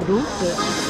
Fruta.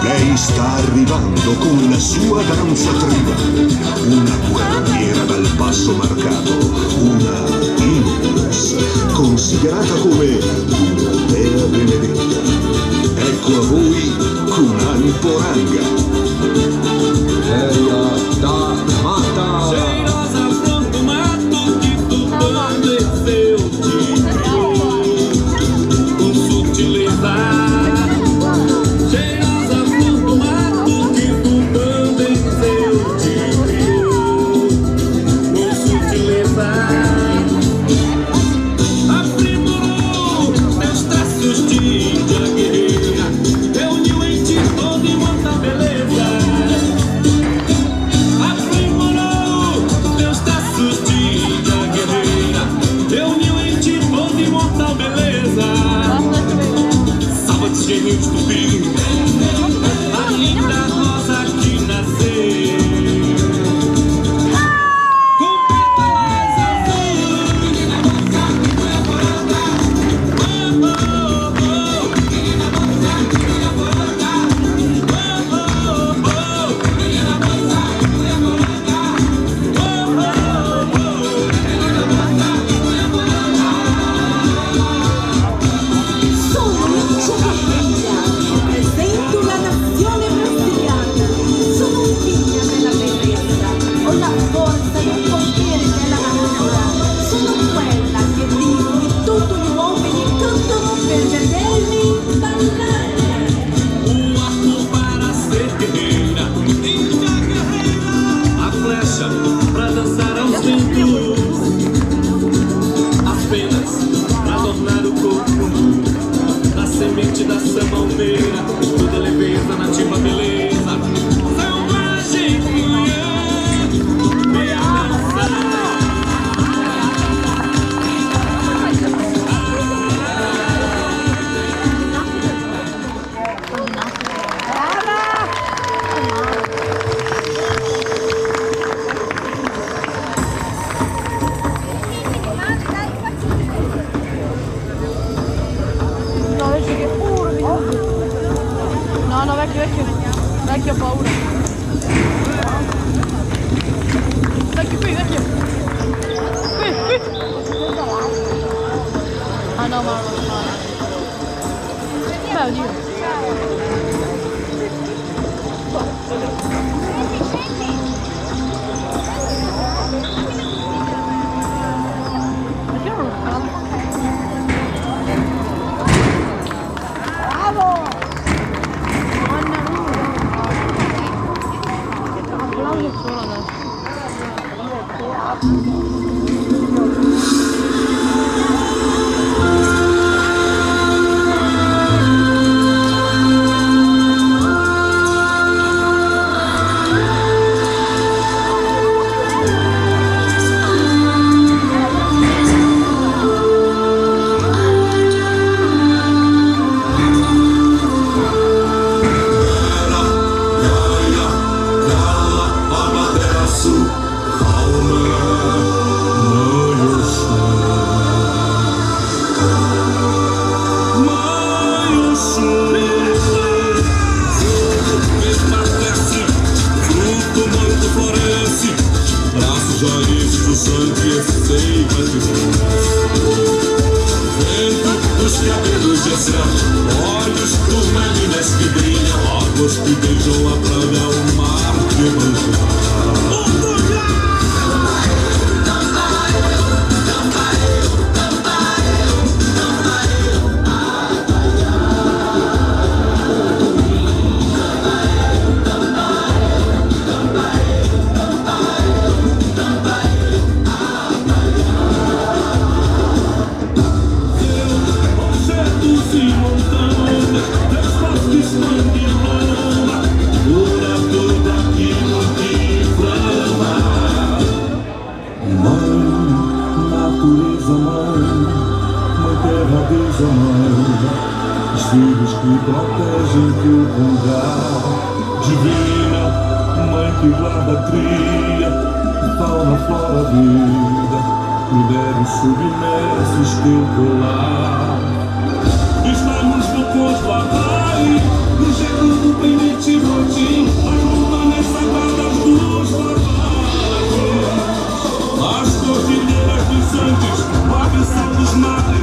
Lei sta arrivando con la sua danza tribale, una guerriera dal passo marcato, una Ilus con mascherata come Dea Benedetta. Ecco a voi Kunani Poranga. Ella da mata. Cheirosa flor do mato que tudo desceu de com sutileza. Cheirosa flor do mato que tudo desceu de com sutileza. Aprimorou teus traços de índia guerreira, reuniu em ti toda imortal beleza. Aprimorou teus traços de índia guerreira, reuniu em ti toda imortal beleza. Salva de gênios do brilho, a linda rosa que nasceu. Com pétalas azuis, Sono Lucia Capella, rappresento la nazione brasiliana. Sono figlia della bellezza, ho la forza e il potere della natura. Sono quella che dico e tutti gli uomini cantano per vedermi ballare. o arco para ser guerreira, índia guerreira, a flecha pra dançar aos ventos, as penas pra adornar o corpo nu, na semente da samalmeira, toda leveza, nativa beleza, selvagem mulher, vem dançar. No, invece che urli. No, no, vecchio, vecchio. Vecchio ho paura. Vecchio, qui, vecchio. Qui. Ah no, ma no. Beh, oddio. Perché non lo fanno? Bravo! Applauso solo adesso. Os cabelos de céu, olhos turmalinas que brilham, olhos que beijam a praia, o mar que manjar. Os filhos que protegem teu lugar. Divina, mãe que guarda a trilha, fauna, flora, vida, mulheres submersos teu colar. Estamos no Coslavai, no jeito do Benedito, as montanhas sagradas dos barbares, as cordilheiras dos Andes, o abissal dos mares.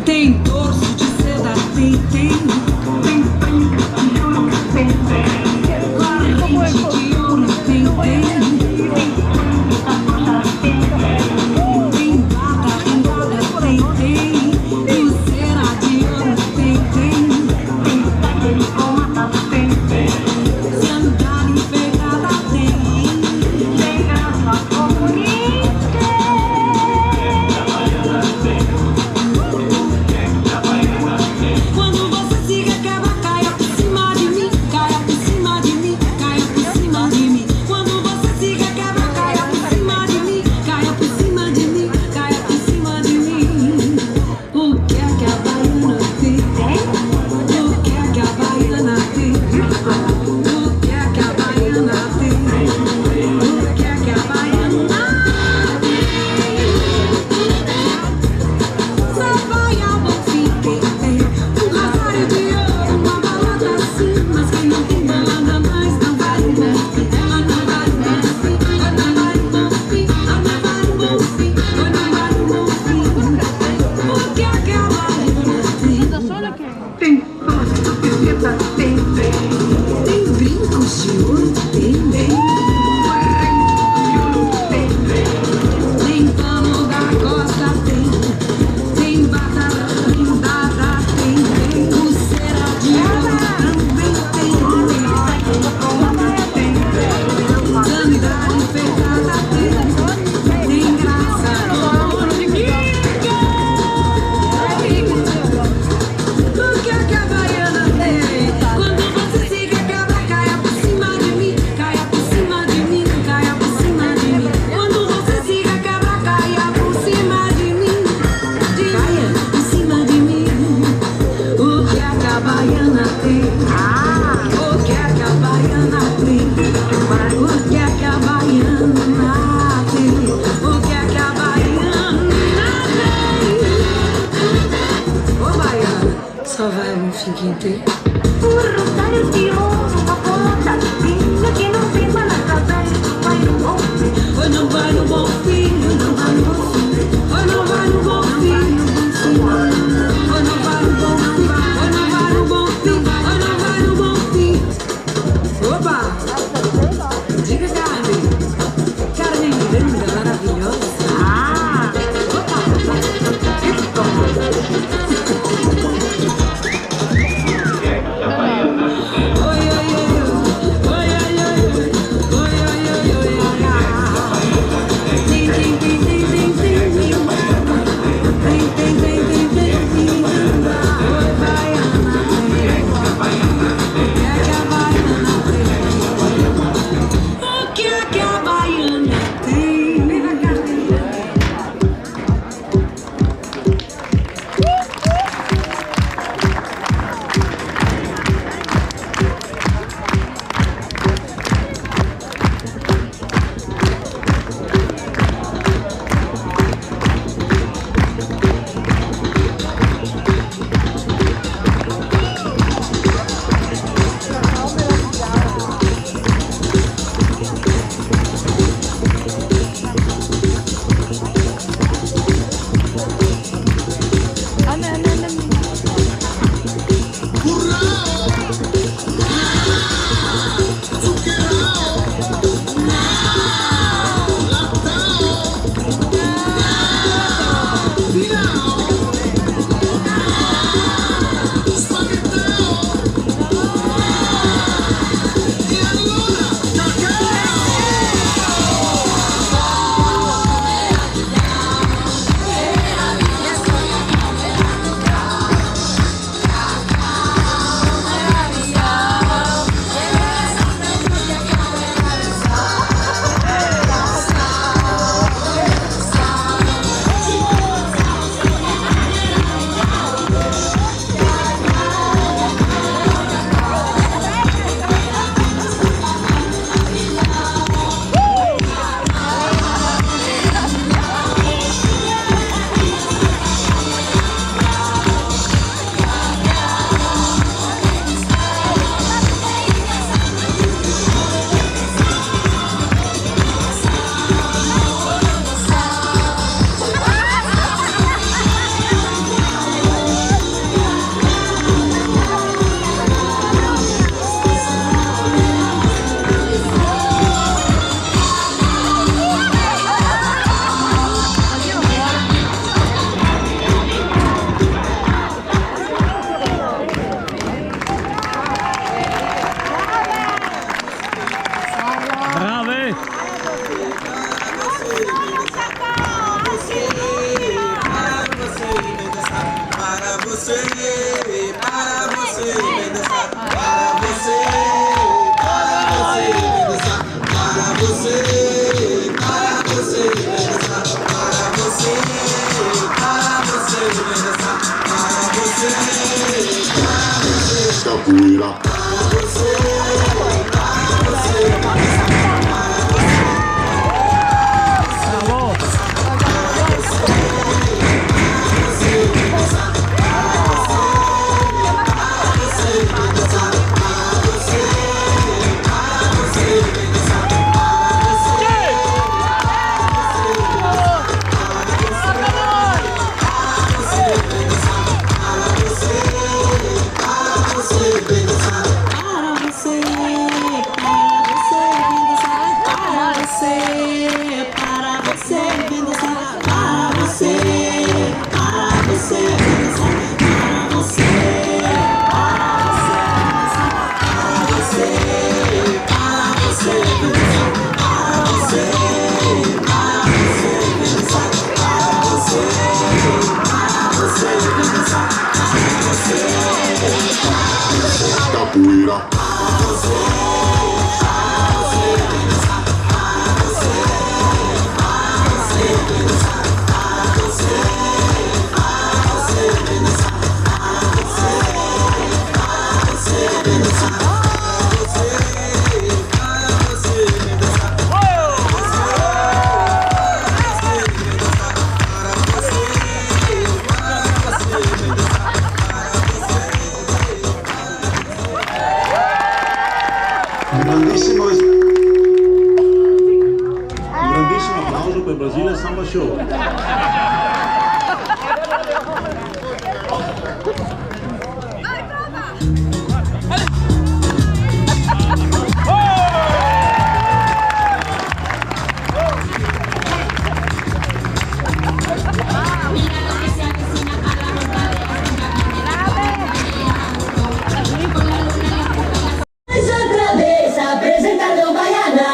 Tem dorso de seda, tem brinco de ouro, tem corrente de ouro, tem bata rendada, tem pulseira de ouro, tem sandália enfeitada, tem graça comunista. Quando você se quebra, caia por cima de mim, caia por cima de mim, caia por cima de mim. Quando você se quebra, caia por cima de mim, caia por cima de mim, caia por cima de mim. O que é que a baiana tem? O que é que a baiana tem? O que é que a baiana tem? O que é que a baiana tem? Só vai ao bom fim quem tem um rosário de ouro, uma balada assim. Mas quem não tem balada mais não vai no bom fim. Não vai no bom fim, não vai no bom fim, não vai no bom fim, não vai no bom fim. O que é que a baiana tem? Tem posto de seda, tem brincos de ouro, tem tem pano da costa, tem bata rendada, tem pulseira de ouro, também tem sandália enfeitada, tem graça comunista. O que é que a baiana tem? Quando você se quebra, caia por cima de mim, caia por cima de mim, caia por cima de mim. Quando você se quebra, caia por cima de mim, caia por cima de mim. O que é que a baiana tem? O que é que a baiana tem? O que é que a baiana tem? O que é que a baiana tem? Ô baiana, só vai um fiquinho ter. Rosário de ouro, uma ponta linda que não tem palavra, vai no bom fim. Oi, não vai no bom fim, não vai no bom fim. Oi, não vai no bom fim, oi, não vai no bom fim, oi, não vai no bom fim, oi, não vai no bom fim. Opa! Diga, Carmen linda, maravilhosa. Opa! Oi, oi, oi, oi, oi, oi, oi, oi, oi, oi, oi. capoeira. Capoeira. Un grandissimo applauso per Brasile Samba Show. Outra vez apresentando Baiana.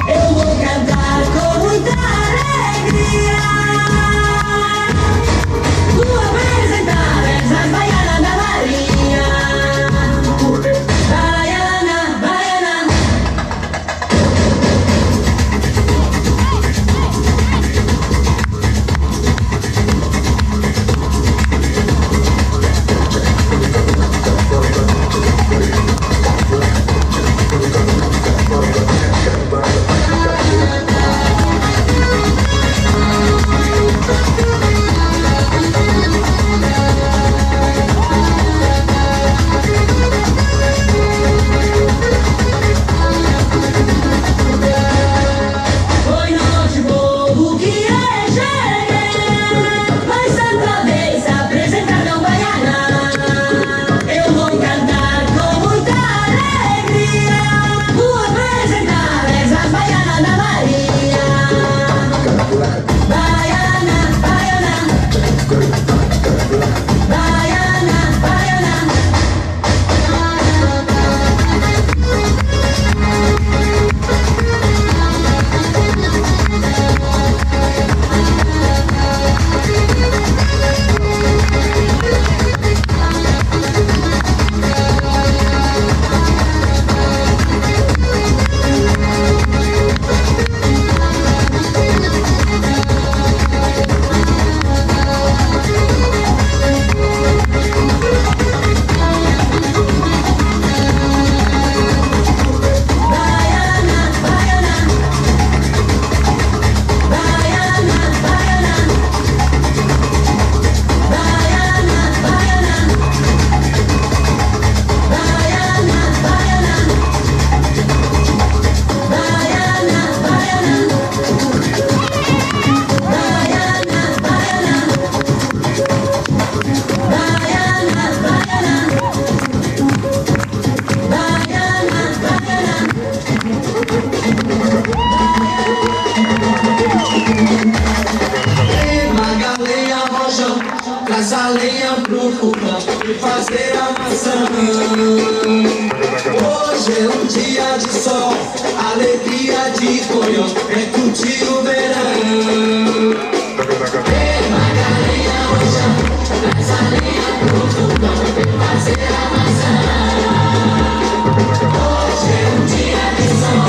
Eu vou cantar com muita alegria. Vou apresentar essas baianas da Marinha. Baiana, baiana. Foi noite povo que eu cheguei, mas outra vez apresentando Baiana. Eu vou cantar com muita alegria. Vou apresentar essas baianas da Marinha. Baiana, baiana. Baiana, baiana. Baiana, baiana. Baiana, baiana. Baiana, baiana. Baiana, baiana. Baiana, baiana. Baiana, baiana. Baiana, baiana. Baiana, baiana. Esmaga a lenha, rojão, traz a lenha pro fogão e fazer a maçã. Hoje é um dia de sol, alegria de coió, é curtir o verão. Esmaga a lenha, rojão, traz a lenha pro fogão e fazer a maçã. Hoje é um dia de sol,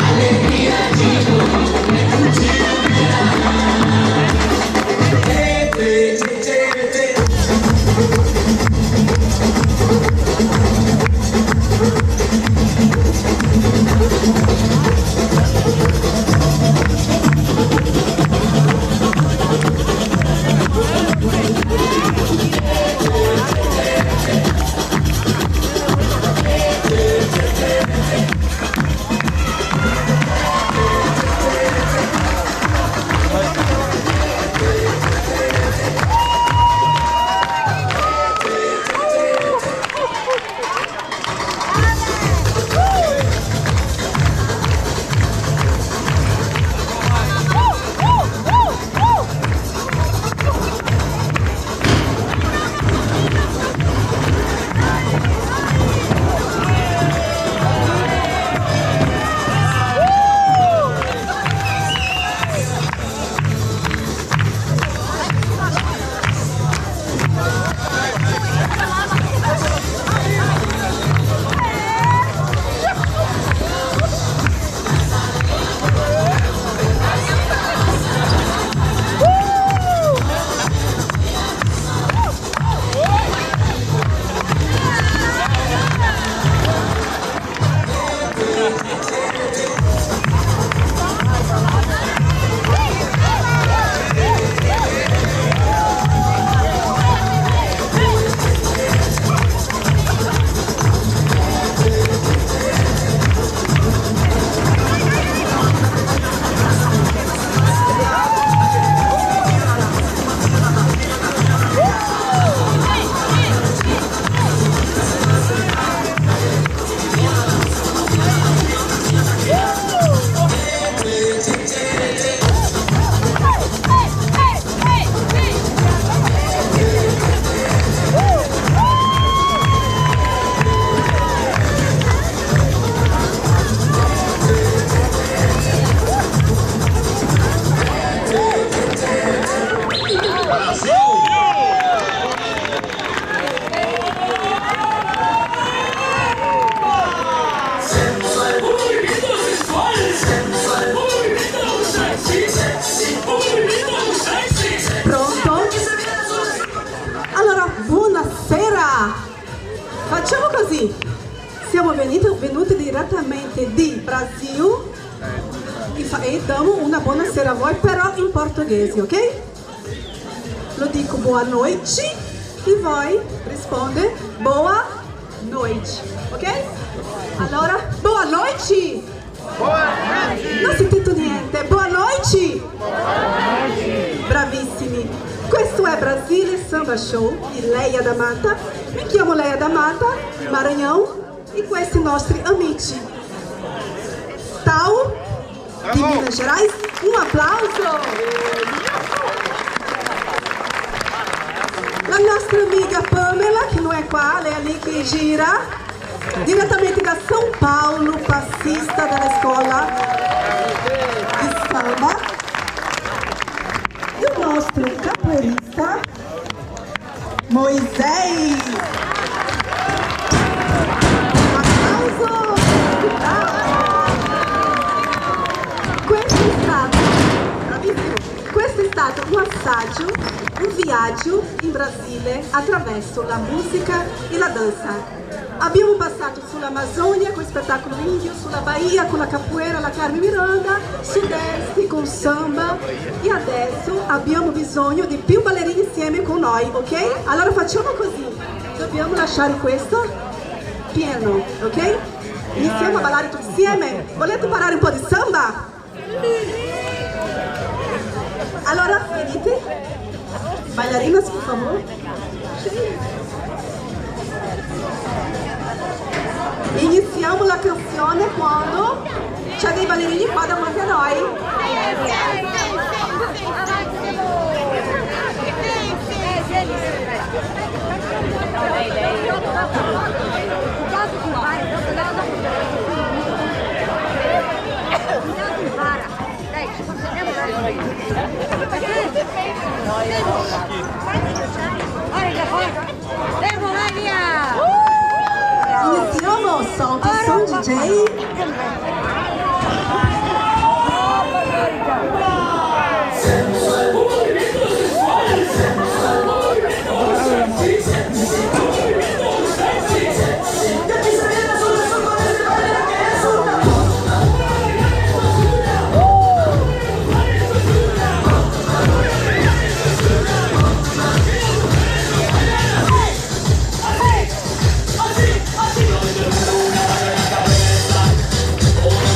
alegria de coió, é curtir o verão. Facciamo così. Siamo venuti direttamente di Brasil e diamo una buonasera a voi, però in portoghese, ok? Lo dico boa noite e voi risponde boa noite, ok? Allora, boa noite! Non ho sentito niente, boa noite! Bravissimi! Questo è Brasile Samba Show di Leia da Mata. Mi chiamo Leia da Mata, Maranhão, e questi nostri amici. Tal di Minas Gerais, un applauso! La nostra amiga Pamela, che non è qua, lei è lì che gira, direttamente da São Paulo, passista della scuola di samba. E il nostro capoeirista, Moisés. Un applauso! Questo è stato un assaggio, un viaggio in Brasile attraverso la musica e la danza. Abbiamo passato sull'Amazzonia con spettacolo indio, sulla Bahia con la capoeira, la Carmen Miranda, sud-est con samba e adesso abbiamo bisogno di più ballerini insieme con noi, ok? Allora facciamo così, dobbiamo lasciare questo pieno, ok? Iniziamo a ballare tutti insieme. Volete imparare un po' di samba? Allora, venite, ballerinas, por favor. Iniziamo la canzone quando c'è dei ballerini qua davanti a noi. Iniziamo, solta il som DJ. Oh,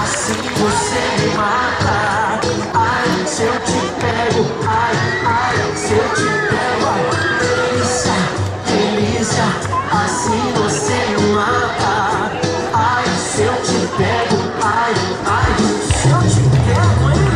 assim você me mata. Ai, se eu te pego, ai, ai, se eu te pego, ai, delícia, delícia, assim você me mata. Ai, se eu te pego, ai, ai, se eu te pego, hein?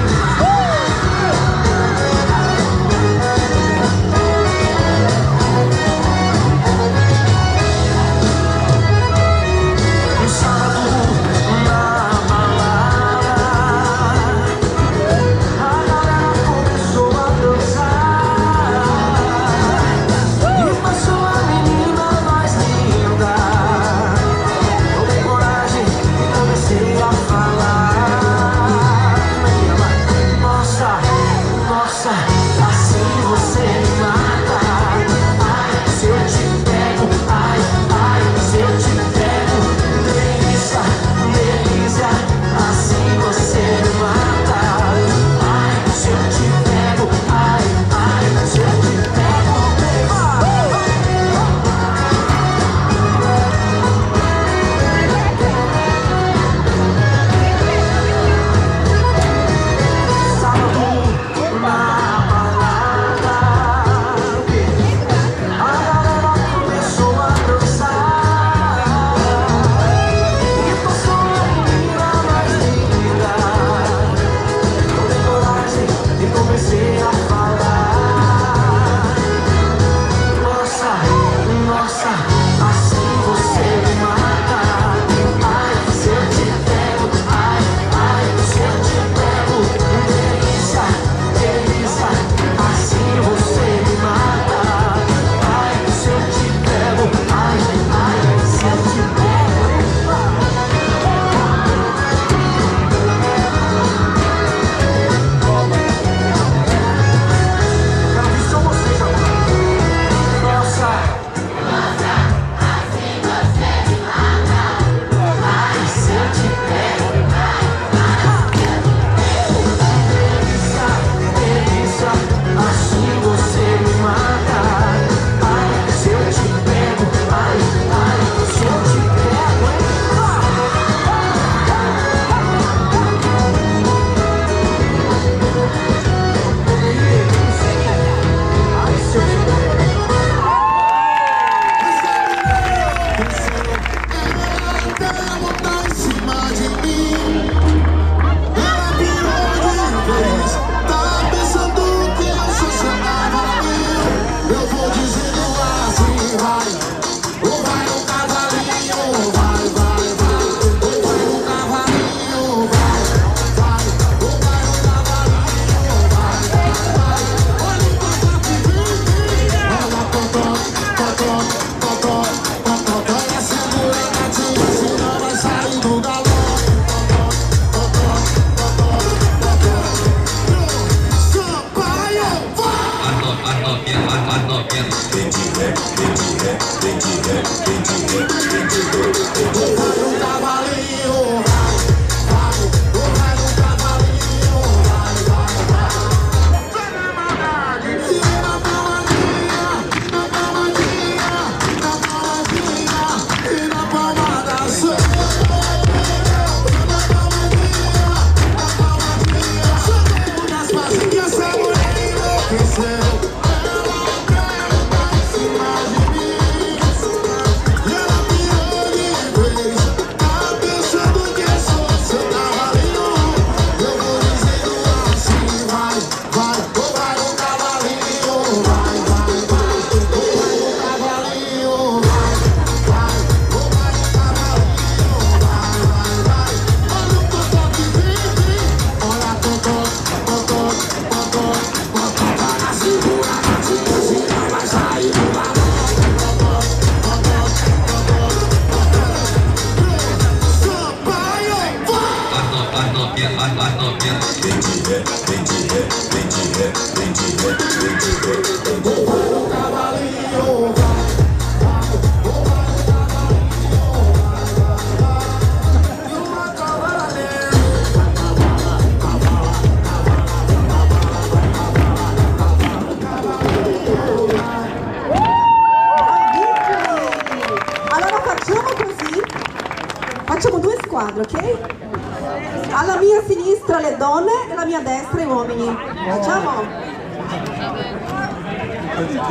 Facciamo due squadre, ok? Alla mia sinistra le donne e alla mia destra i uomini. Facciamo?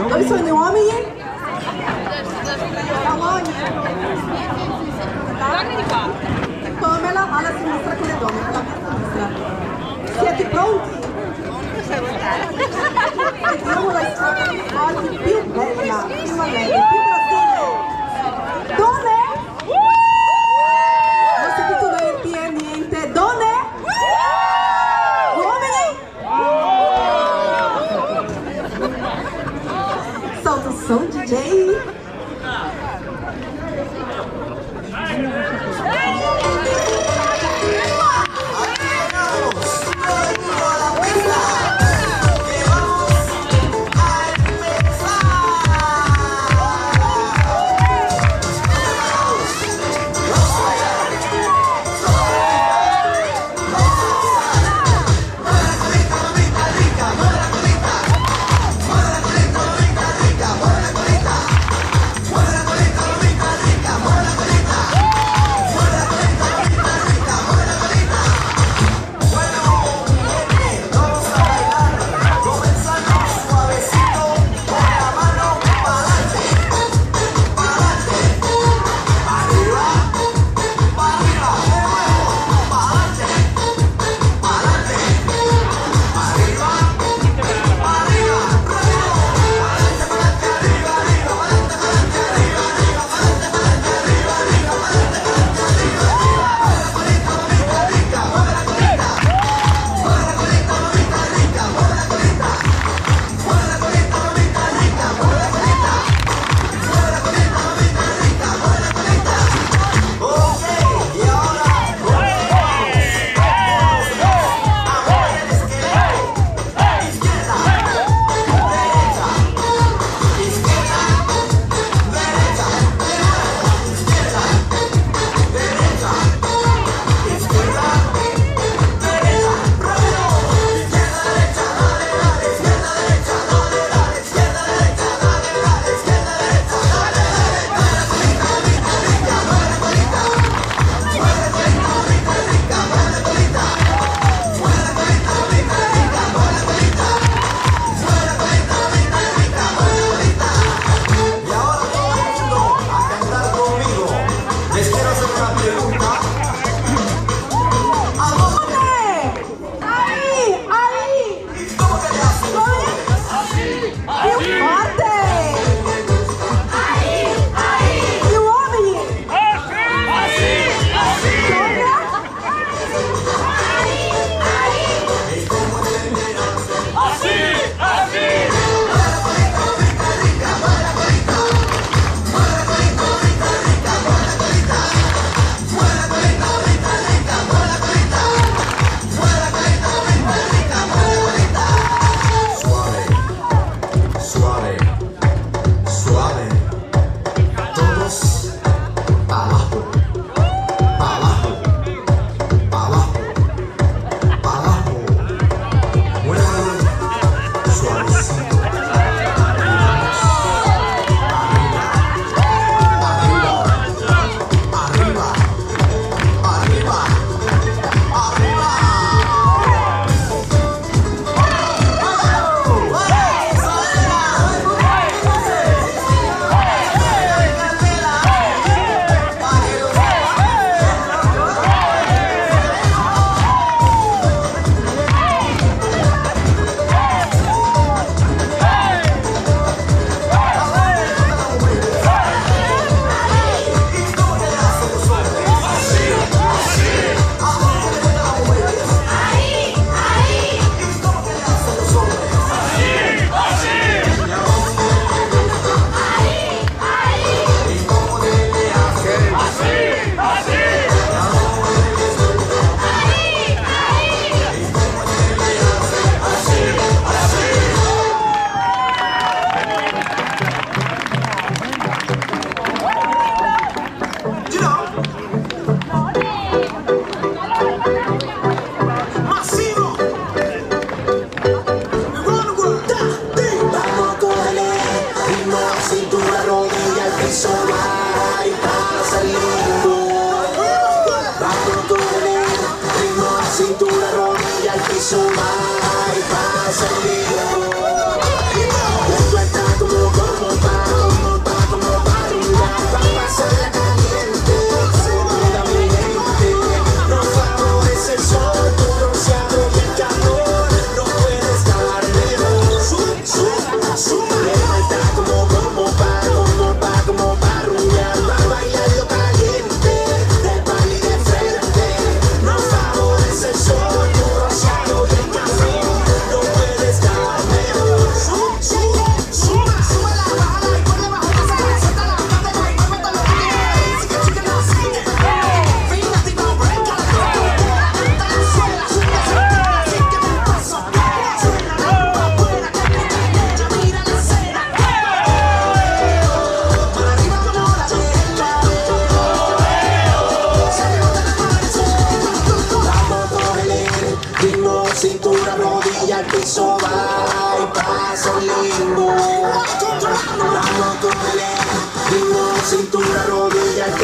Dove sono gli uomini? Pamela alla sinistra con le donne, alla mia sinistra. Siete pronti? Vediamo la storia di oggi più bella, più allegre, più Brasile. Donne? Non ho sentito niente. Donne? Uomini? Solta o som, DJ.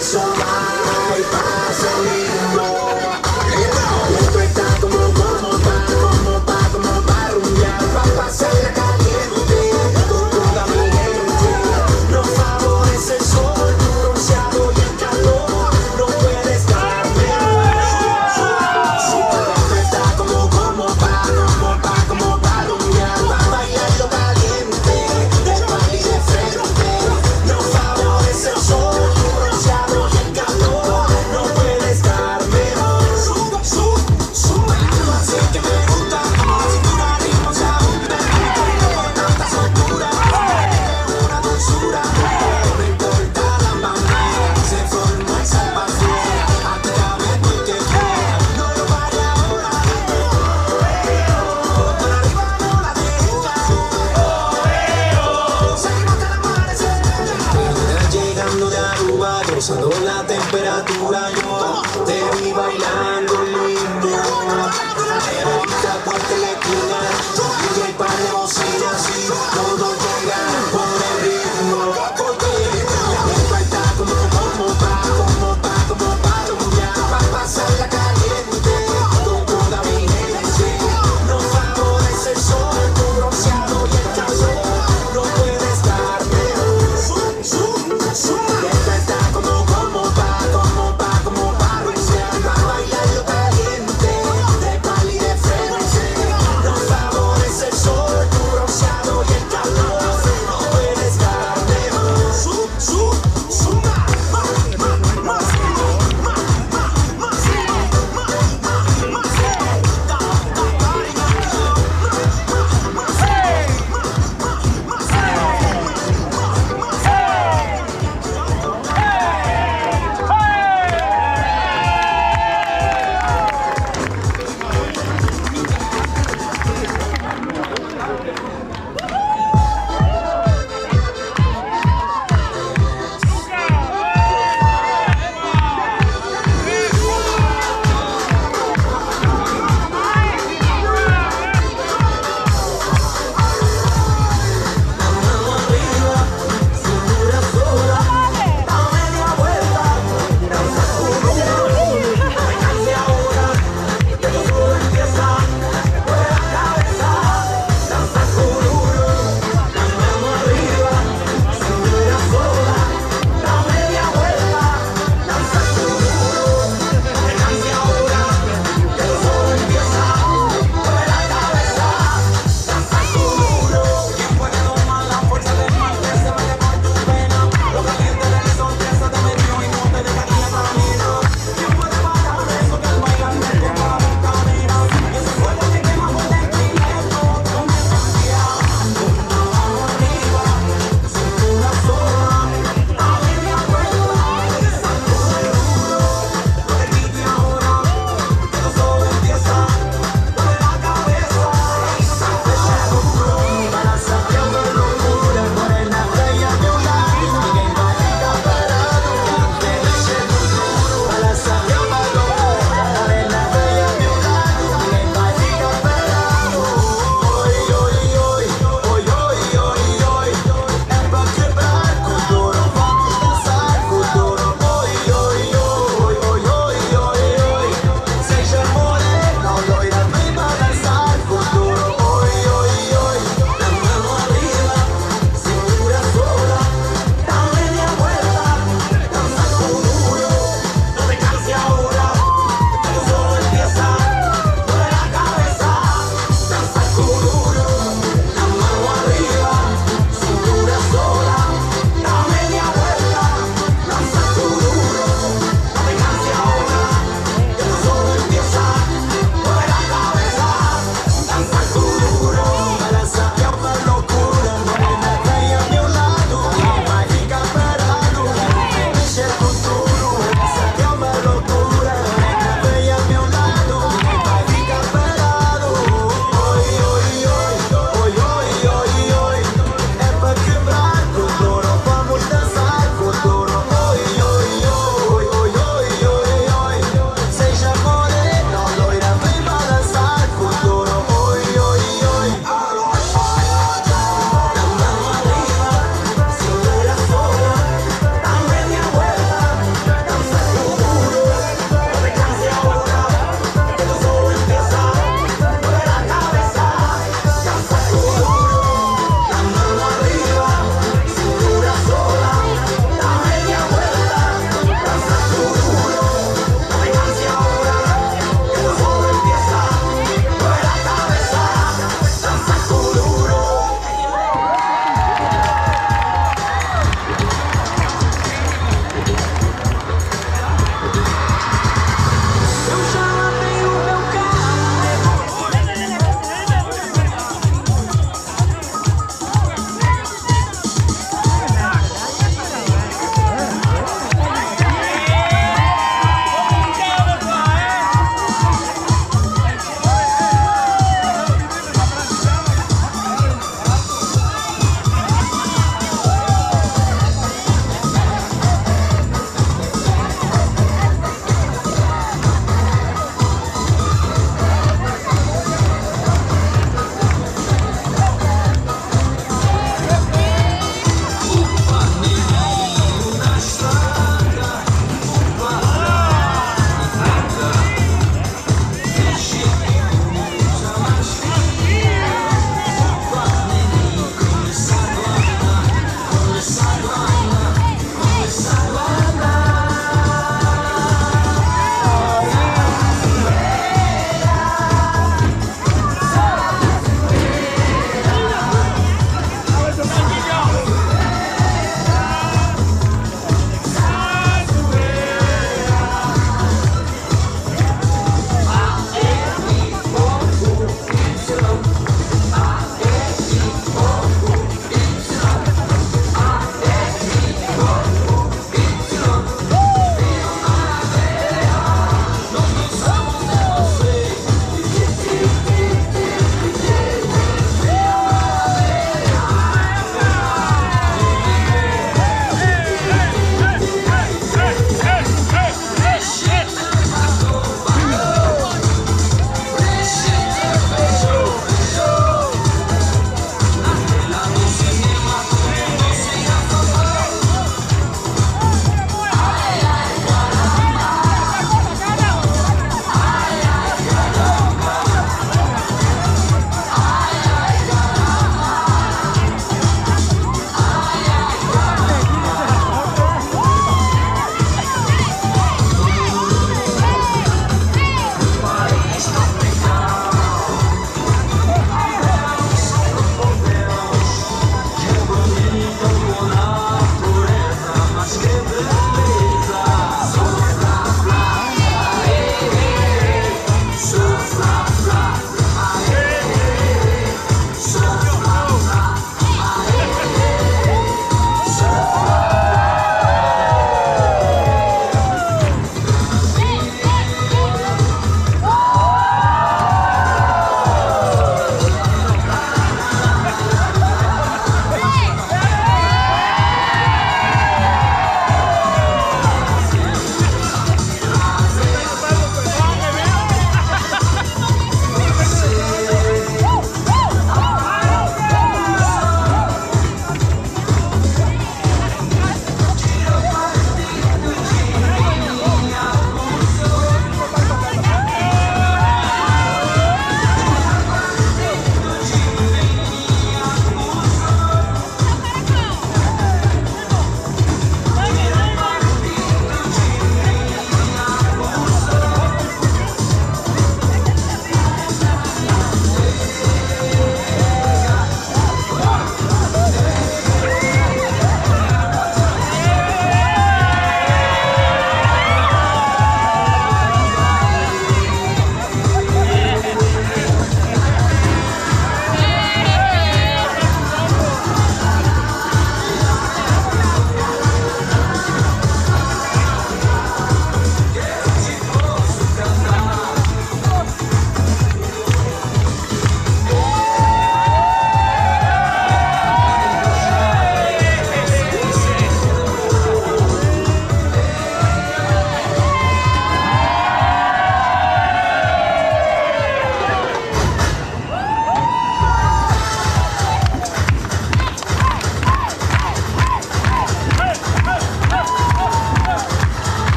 sexo hay para salir. Esto está como pa' rumbear, pa' pasarla caliente con toda mi gente. No favorece el sol, tu bronceado y el calor, no puedes darme. Esto está como pa' rumbear, pa' bailarlo caliente, de party de frente. No favorece el sol, tu bronceado y el calor.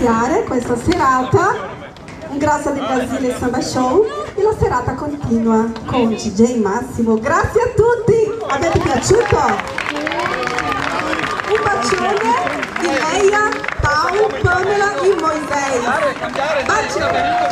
iniziare questa serata. Un grazie di Brasile Samba Show e la serata continua con DJ Massimo. Grazie a tutti, avete piaciuto? Un bacione di Leia, Paolo, Pamela e Moisés. Bacio!